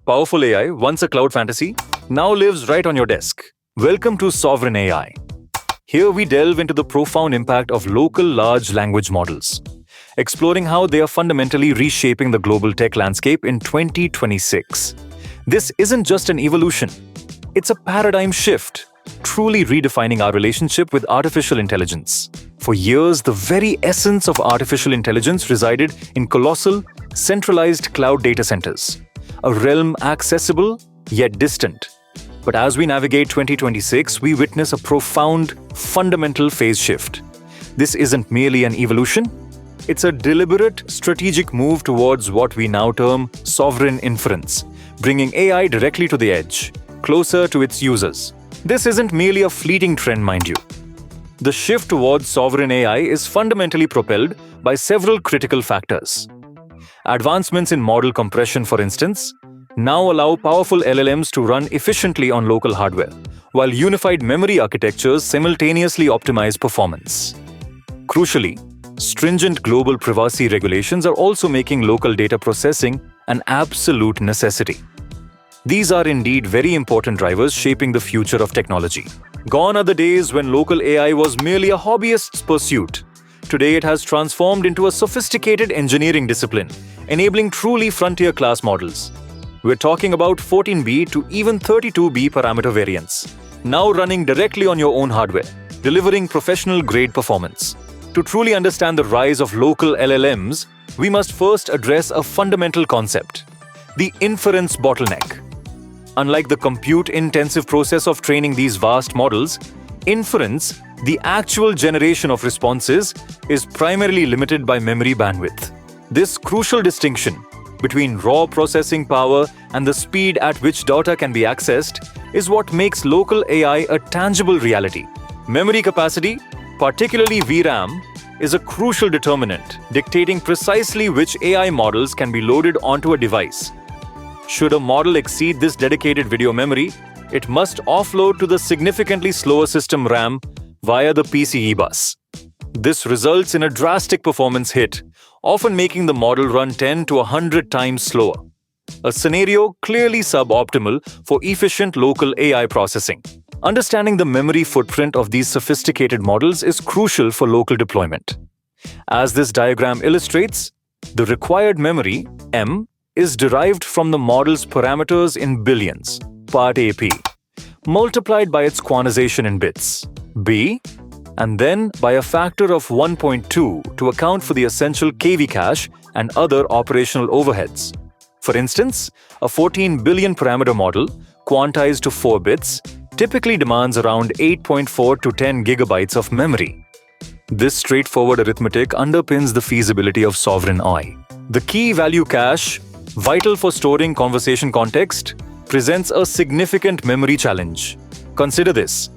Powerful AI, once a cloud fantasy, now lives right on your desk. Welcome to Sovereign AI. Here we delve into the profound impact of local large language models, exploring how they are fundamentally reshaping the global tech landscape in 2026. This isn't just an evolution, it's a paradigm shift, truly redefining our relationship with artificial intelligence. For years, the very essence of artificial intelligence resided in colossal, centralized cloud data centers, a realm accessible yet distant. But as we navigate 2026, we witness a profound, fundamental phase shift. This isn't merely an evolution, it's a deliberate, strategic move towards what we now term sovereign inference, bringing AI directly to the edge, closer to its users. This isn't merely a fleeting trend, mind you. The shift towards sovereign AI is fundamentally propelled by several critical factors. Advancements in model compression, for instance, now allow powerful LLMs to run efficiently on local hardware, while unified memory architectures simultaneously optimize performance. Crucially, stringent global privacy regulations are also making local data processing an absolute necessity. These are indeed very important drivers shaping the future of technology. Gone are the days when local AI was merely a hobbyist's pursuit. Today it has transformed into a sophisticated engineering discipline, enabling truly frontier-class models. We're talking about 14B to even 32B parameter variants, now running directly on your own hardware, delivering professional-grade performance. To truly understand the rise of local LLMs, we must first address a fundamental concept: the inference bottleneck. Unlike the compute-intensive process of training these vast models, inference, the actual generation of responses, is primarily limited by memory bandwidth. This crucial distinction between raw processing power and the speed at which data can be accessed is what makes local AI a tangible reality. Memory capacity, particularly VRAM, is a crucial determinant, dictating precisely which AI models can be loaded onto a device. Should a model exceed this dedicated video memory, it must offload to the significantly slower system RAM via the PCE bus. This results in a drastic performance hit, often making the model run 10 to 100 times slower. A scenario clearly suboptimal for efficient local AI processing. Understanding the memory footprint of these sophisticated models is crucial for local deployment. As this diagram illustrates, the required memory, M, is derived from the model's parameters in billions, part AP, multiplied by its quantization in bits, B, and then by a factor of 1.2 to account for the essential KV cache and other operational overheads. For instance, a 14 billion parameter model, quantized to 4 bits, typically demands around 8.4 to 10 gigabytes of memory. This straightforward arithmetic underpins the feasibility of sovereign AI. The key value cache, vital for storing conversation context, presents a significant memory challenge. Consider this: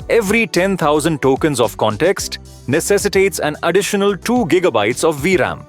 every 10,000 tokens of context necessitates an additional 2 gigabytes of VRAM.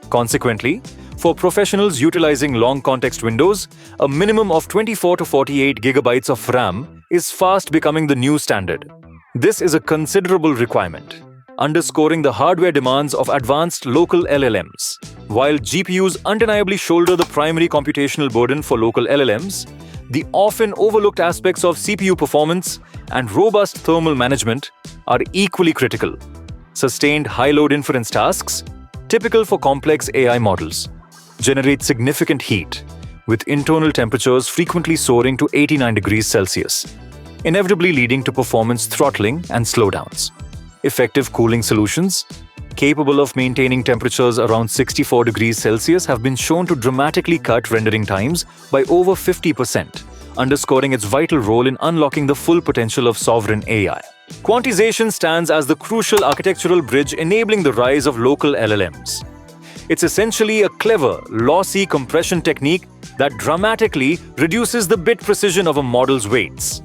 Consequently, for professionals utilizing long context windows, a minimum of 24 to 48 gigabytes of RAM is fast becoming the new standard. This is a considerable requirement, underscoring the hardware demands of advanced local LLMs. While GPUs undeniably shoulder the primary computational burden for local LLMs, the often overlooked aspects of CPU performance and robust thermal management are equally critical. Sustained high-load inference tasks, typical for complex AI models, generate significant heat, with internal temperatures frequently soaring to 89 degrees Celsius, inevitably leading to performance throttling and slowdowns. Effective cooling solutions, capable of maintaining temperatures around 64 degrees Celsius, have been shown to dramatically cut rendering times by over 50%, underscoring its vital role in unlocking the full potential of sovereign AI. Quantization stands as the crucial architectural bridge enabling the rise of local LLMs. It's essentially a clever, lossy compression technique that dramatically reduces the bit precision of a model's weights.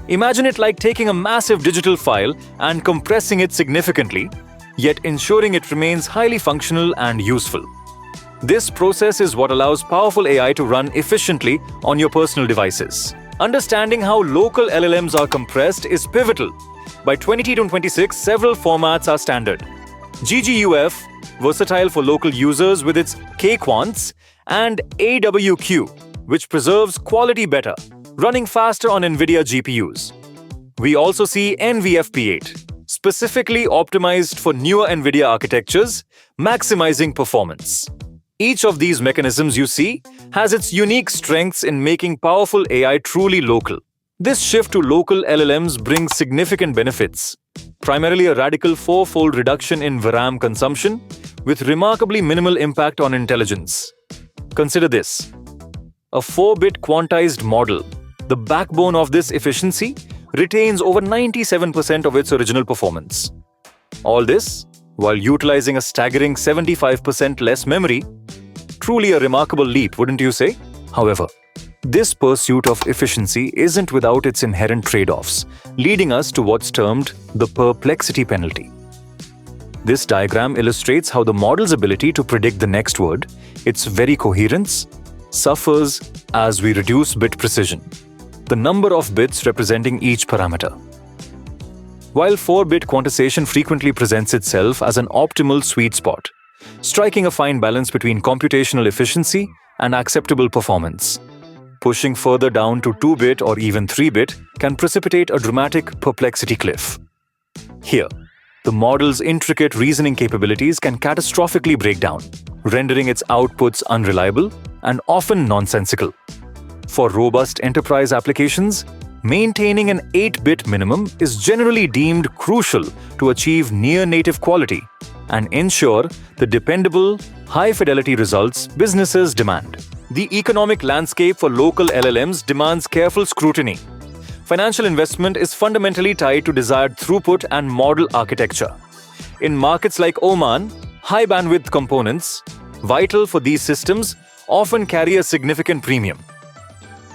Imagine it like taking a massive digital file and compressing it significantly, yet ensuring it remains highly functional and useful. This process is what allows powerful AI to run efficiently on your personal devices. Understanding how local LLMs are compressed is pivotal. By 2026, several formats are standard. GGUF, versatile for local users with its K-quants, and AWQ, which preserves quality better, running faster on NVIDIA GPUs. We also see NVFP8, specifically optimized for newer NVIDIA architectures, maximizing performance. Each of these mechanisms you see has its unique strengths in making powerful AI truly local. This shift to local LLMs brings significant benefits, primarily a radical 4-fold reduction in VRAM consumption, with remarkably minimal impact on intelligence. Consider this: a 4-bit quantized model, the backbone of this efficiency, retains over 97% of its original performance. All this while utilizing a staggering 75% less memory. Truly a remarkable leap, wouldn't you say? However, this pursuit of efficiency isn't without its inherent trade-offs, leading us to what's termed the perplexity penalty. This diagram illustrates how the model's ability to predict the next word, its very coherence, suffers as we reduce bit precision, the number of bits representing each parameter. While 4-bit quantization frequently presents itself as an optimal sweet spot, striking a fine balance between computational efficiency and acceptable performance, pushing further down to 2-bit or even 3-bit can precipitate a dramatic perplexity cliff. Here, the model's intricate reasoning capabilities can catastrophically break down, rendering its outputs unreliable and often nonsensical. For robust enterprise applications, maintaining an 8-bit minimum is generally deemed crucial to achieve near-native quality and ensure the dependable, high-fidelity results businesses demand. The economic landscape for local LLMs demands careful scrutiny. Financial investment is fundamentally tied to desired throughput and model architecture. In markets like Oman, high-bandwidth components, vital for these systems, often carry a significant premium.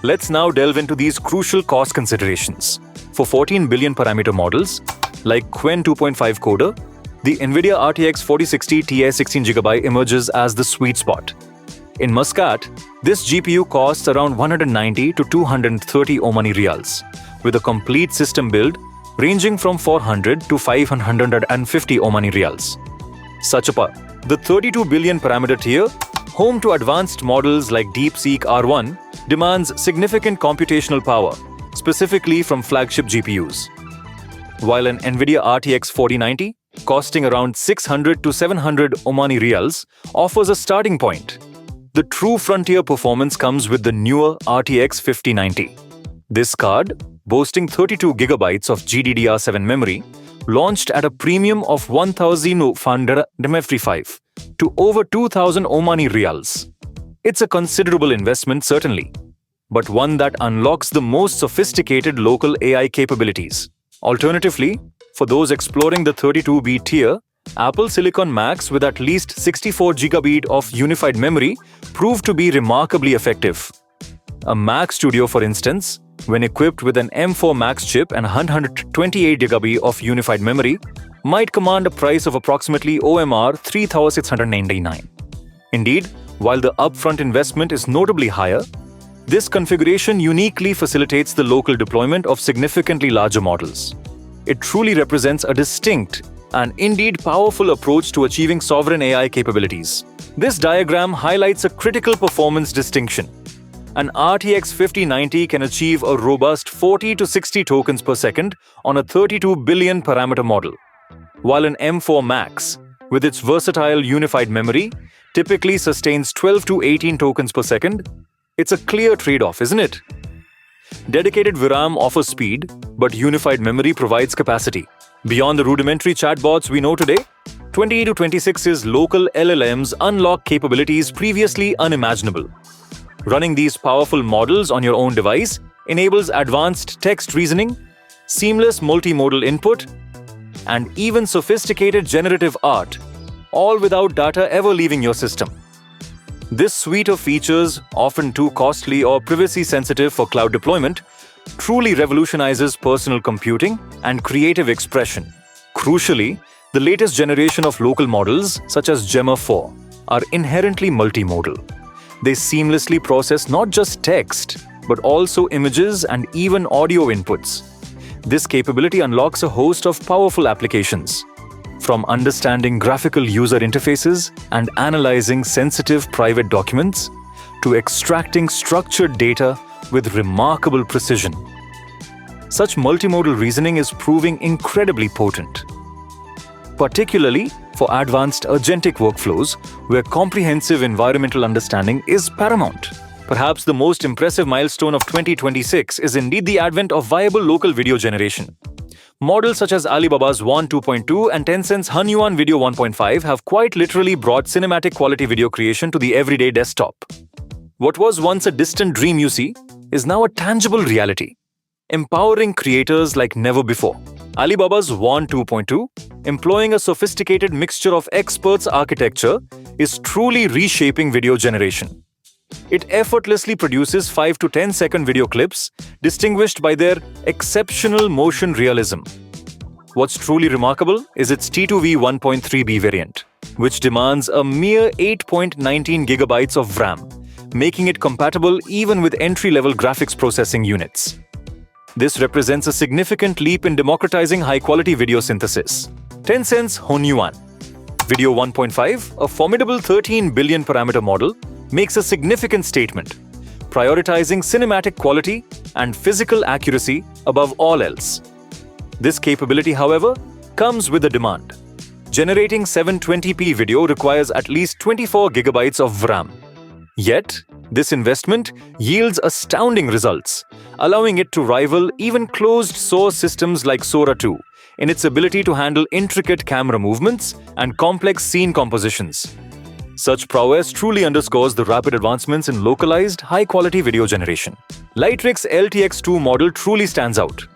Let's now delve into these crucial cost considerations. For 14 billion parameter models, like Qwen 2.5 coder, the NVIDIA RTX 4060 Ti 16GB emerges as the sweet spot. In Muscat, this GPU costs around 190 to 230 Omani Riyals, with a complete system build ranging from 400 to 550 Omani Riyals. Such a part. The 32 billion parameter tier, home to advanced models like DeepSeek R1, demands significant computational power, specifically from flagship GPUs. While an NVIDIA RTX 4090, costing around 600 to 700 Omani Riyals, offers a starting point. The true frontier performance comes with the newer RTX 5090. This card, boasting 32GB of GDDR7 memory, launched at a premium of 1,500 to over 2,000 Omani Riyals. It's a considerable investment, certainly, but one that unlocks the most sophisticated local AI capabilities. Alternatively, for those exploring the 32B tier, Apple Silicon Macs with at least 64GB of unified memory proved to be remarkably effective. A Mac Studio, for instance, when equipped with an M4 Max chip and 128GB of unified memory, might command a price of approximately OMR 3,699. Indeed, while the upfront investment is notably higher, this configuration uniquely facilitates the local deployment of significantly larger models. It truly represents a distinct and indeed powerful approach to achieving sovereign AI capabilities. This diagram highlights a critical performance distinction. An RTX 5090 can achieve a robust 40 to 60 tokens per second on a 32 billion parameter model, while an M4 Max, with its versatile unified memory, typically sustains 12 to 18 tokens per second. It's a clear trade-off, isn't it? Dedicated VRAM offers speed, but unified memory provides capacity. Beyond the rudimentary chatbots we know today, 2026's local LLMs unlock capabilities previously unimaginable. Running these powerful models on your own device enables advanced text reasoning, seamless multimodal input, and even sophisticated generative art, all without data ever leaving your system. This suite of features, often too costly or privacy-sensitive for cloud deployment, truly revolutionizes personal computing and creative expression. Crucially, the latest generation of local models, such as Gemma 4, are inherently multimodal. They seamlessly process not just text, but also images and even audio inputs. This capability unlocks a host of powerful applications, from understanding graphical user interfaces and analyzing sensitive private documents to extracting structured data with remarkable precision. Such multimodal reasoning is proving incredibly potent, particularly for advanced agentic workflows where comprehensive environmental understanding is paramount. Perhaps the most impressive milestone of 2026 is indeed the advent of viable local video generation. Models such as Alibaba's WAN 2.2 and Tencent's Hunyuan Video 1.5 have quite literally brought cinematic quality video creation to the everyday desktop. What was once a distant dream, you see, is now a tangible reality, empowering creators like never before. Alibaba's WAN 2.2, employing a sophisticated mixture of experts architecture, is truly reshaping video generation. It effortlessly produces 5 to 10-second video clips, distinguished by their exceptional motion realism. What's truly remarkable is its T2V 1.3B variant, which demands a mere 8.19 gigabytes of VRAM, making it compatible even with entry-level graphics processing units. This represents a significant leap in democratizing high-quality video synthesis. Tencent's Hunyuan Video 1.5, a formidable 13 billion parameter model, makes a significant statement, prioritizing cinematic quality and physical accuracy above all else. This capability, however, comes with a demand. Generating 720p video requires at least 24 gigabytes of VRAM. Yet, this investment yields astounding results, allowing it to rival even closed-source systems like Sora 2 in its ability to handle intricate camera movements and complex scene compositions. Such prowess truly underscores the rapid advancements in localized, high-quality video generation. Lightric's LTX2 model truly stands out,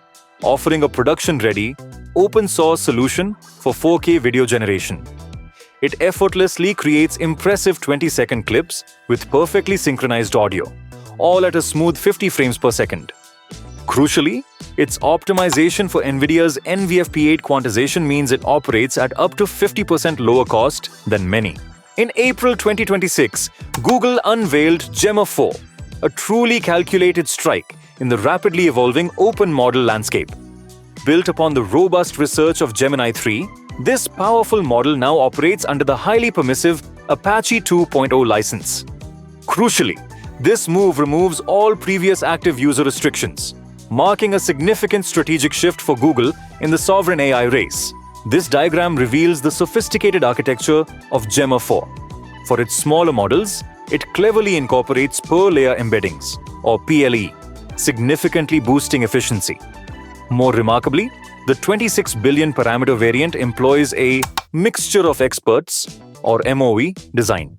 offering a production-ready, open-source solution for 4K video generation. It effortlessly creates impressive 20-second clips with perfectly synchronized audio, all at a smooth 50 frames per second. Crucially, its optimization for NVIDIA's NVFP8 quantization means it operates at up to 50% lower cost than many. In April 2026, Google unveiled Gemma 4, a truly calculated strike in the rapidly evolving open model landscape. Built upon the robust research of Gemini 3, this powerful model now operates under the highly permissive Apache 2.0 license. Crucially, this move removes all previous active user restrictions, marking a significant strategic shift for Google in the sovereign AI race. This diagram reveals the sophisticated architecture of Gemma 4. For its smaller models, it cleverly incorporates per-layer embeddings, or PLE, significantly boosting efficiency. More remarkably, the 26 billion parameter variant employs a mixture of experts, or MOE, design,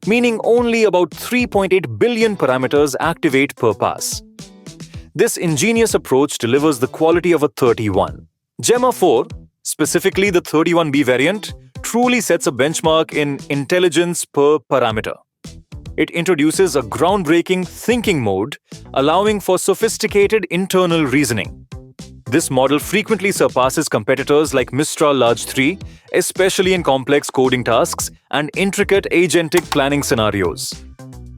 meaning only about 3.8 billion parameters activate per pass. This ingenious approach delivers the quality of a 31. Gemma 4, specifically the 31B variant, truly sets a benchmark in intelligence per parameter. It introduces a groundbreaking thinking mode, allowing for sophisticated internal reasoning. This model frequently surpasses competitors like Mistral Large 3, especially in complex coding tasks and intricate agentic planning scenarios.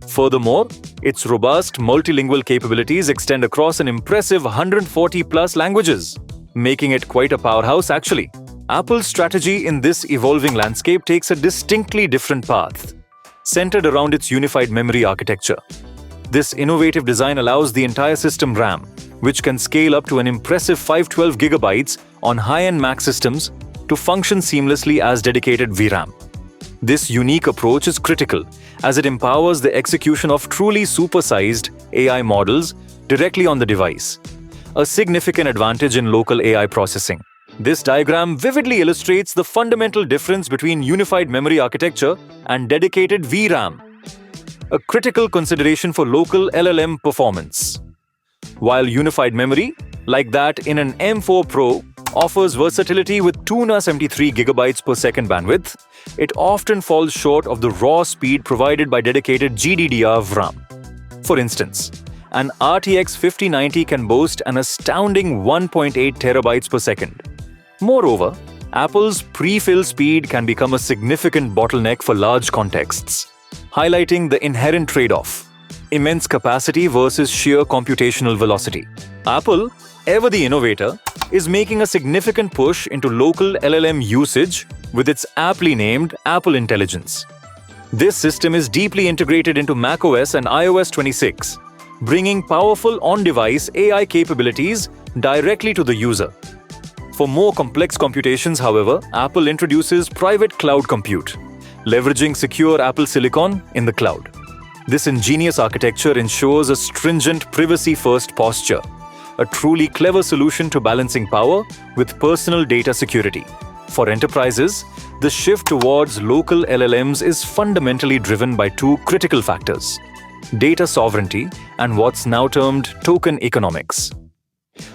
Furthermore, its robust multilingual capabilities extend across an impressive 140+ languages, making it quite a powerhouse actually. Apple's strategy in this evolving landscape takes a distinctly different path, centered around its unified memory architecture. This innovative design allows the entire system RAM, which can scale up to an impressive 512 gigabytes on high-end Mac systems, to function seamlessly as dedicated VRAM. This unique approach is critical as it empowers the execution of truly supersized AI models directly on the device, a significant advantage in local AI processing. This diagram vividly illustrates the fundamental difference between unified memory architecture and dedicated VRAM, a critical consideration for local LLM performance. While unified memory, like that in an M4 Pro, offers versatility with 273 gigabytes per second bandwidth, it often falls short of the raw speed provided by dedicated GDDR VRAM. For instance, an RTX 5090 can boast an astounding 1.8 terabytes per second. Moreover, Apple's pre-fill speed can become a significant bottleneck for large contexts, highlighting the inherent trade-off: immense capacity versus sheer computational velocity. Apple, ever the innovator, is making a significant push into local LLM usage with its aptly named Apple Intelligence. This system is deeply integrated into macOS and iOS 26, bringing powerful on-device AI capabilities directly to the user. For more complex computations, however, Apple introduces private cloud compute, leveraging secure Apple silicon in the cloud. This ingenious architecture ensures a stringent privacy-first posture, a truly clever solution to balancing power with personal data security. For enterprises, the shift towards local LLMs is fundamentally driven by two critical factors: data sovereignty and what's now termed token economics.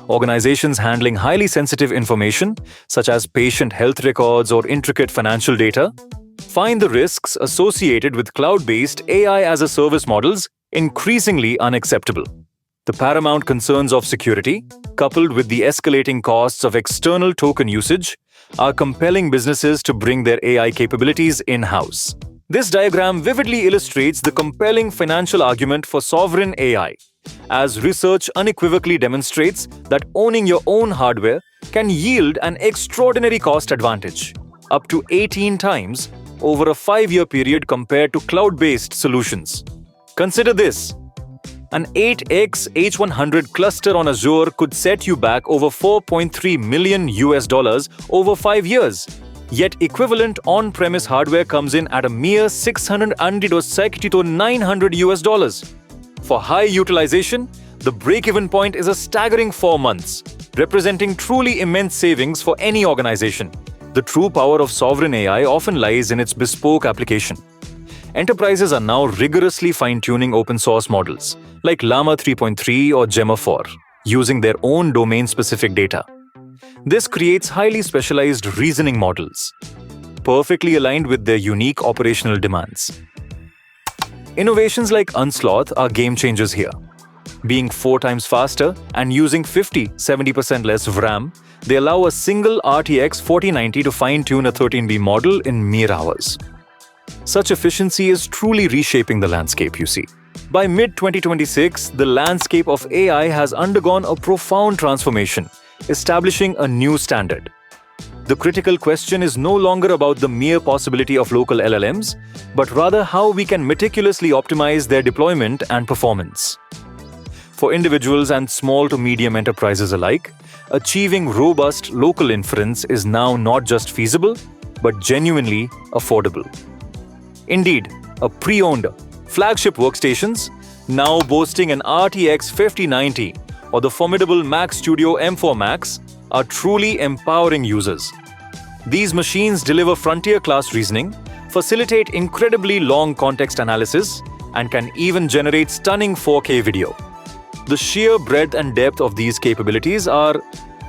Organizations handling highly sensitive information, such as patient health records or intricate financial data, find the risks associated with cloud-based AI-as-a-service models increasingly unacceptable. The paramount concerns of security, coupled with the escalating costs of external token usage, are compelling businesses to bring their AI capabilities in-house. This diagram vividly illustrates the compelling financial argument for sovereign AI, as research unequivocally demonstrates that owning your own hardware can yield an extraordinary cost advantage, up to 18 times over a 5-year period compared to cloud-based solutions. Consider this. An 8x H100 cluster on Azure could set you back over $4.3 million over 5 years. Yet equivalent on-premise hardware comes in at a mere $690 For high utilization, the break-even point is a staggering 4 months, representing truly immense savings for any organization. The true power of sovereign AI often lies in its bespoke application. Enterprises are now rigorously fine-tuning open-source models, like Llama 3.3 or Gemma 4, using their own domain-specific data. This creates highly specialized reasoning models, perfectly aligned with their unique operational demands. Innovations like Unsloth are game changers here. Being 4 times faster and using 50-70% less VRAM, they allow a single RTX 4090 to fine-tune a 13B model in mere hours. Such efficiency is truly reshaping the landscape, you see. By mid-2026, the landscape of AI has undergone a profound transformation, establishing a new standard. The critical question is no longer about the mere possibility of local LLMs, but rather how we can meticulously optimize their deployment and performance. For individuals and small to medium enterprises alike, achieving robust local inference is now not just feasible, but genuinely affordable. Indeed, a pre-owned flagship workstations, now boasting an RTX 5090 or the formidable Mac Studio M4 Max, are truly empowering users. These machines deliver frontier-class reasoning, facilitate incredibly long context analysis, and can even generate stunning 4K video. The sheer breadth and depth of these capabilities are,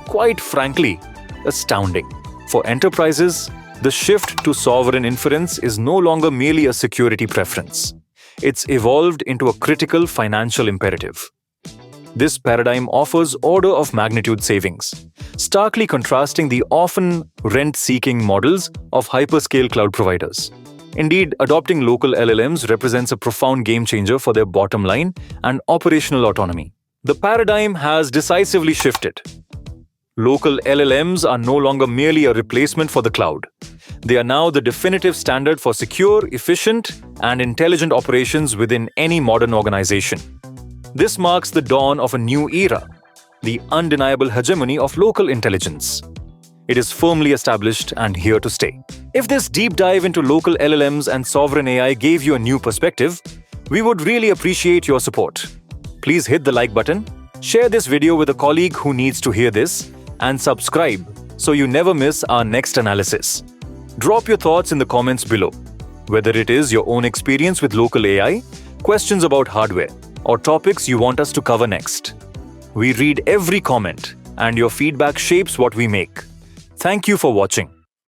quite frankly, astounding. For enterprises, the shift to sovereign inference is no longer merely a security preference. It's evolved into a critical financial imperative. This paradigm offers order-of-magnitude savings, starkly contrasting the often rent-seeking models of hyperscale cloud providers. Indeed, adopting local LLMs represents a profound game-changer for their bottom line and operational autonomy. The paradigm has decisively shifted. Local LLMs are no longer merely a replacement for the cloud. They are now the definitive standard for secure, efficient, and intelligent operations within any modern organization. This marks the dawn of a new era, the undeniable hegemony of local intelligence. It is firmly established and here to stay. If this deep dive into local LLMs and sovereign AI gave you a new perspective, we would really appreciate your support. Please hit the like button, share this video with a colleague who needs to hear this, and subscribe so you never miss our next analysis. Drop your thoughts in the comments below, whether it is your own experience with local AI, questions about hardware, or topics you want us to cover next. We read every comment, and your feedback shapes what we make. Thank you for watching.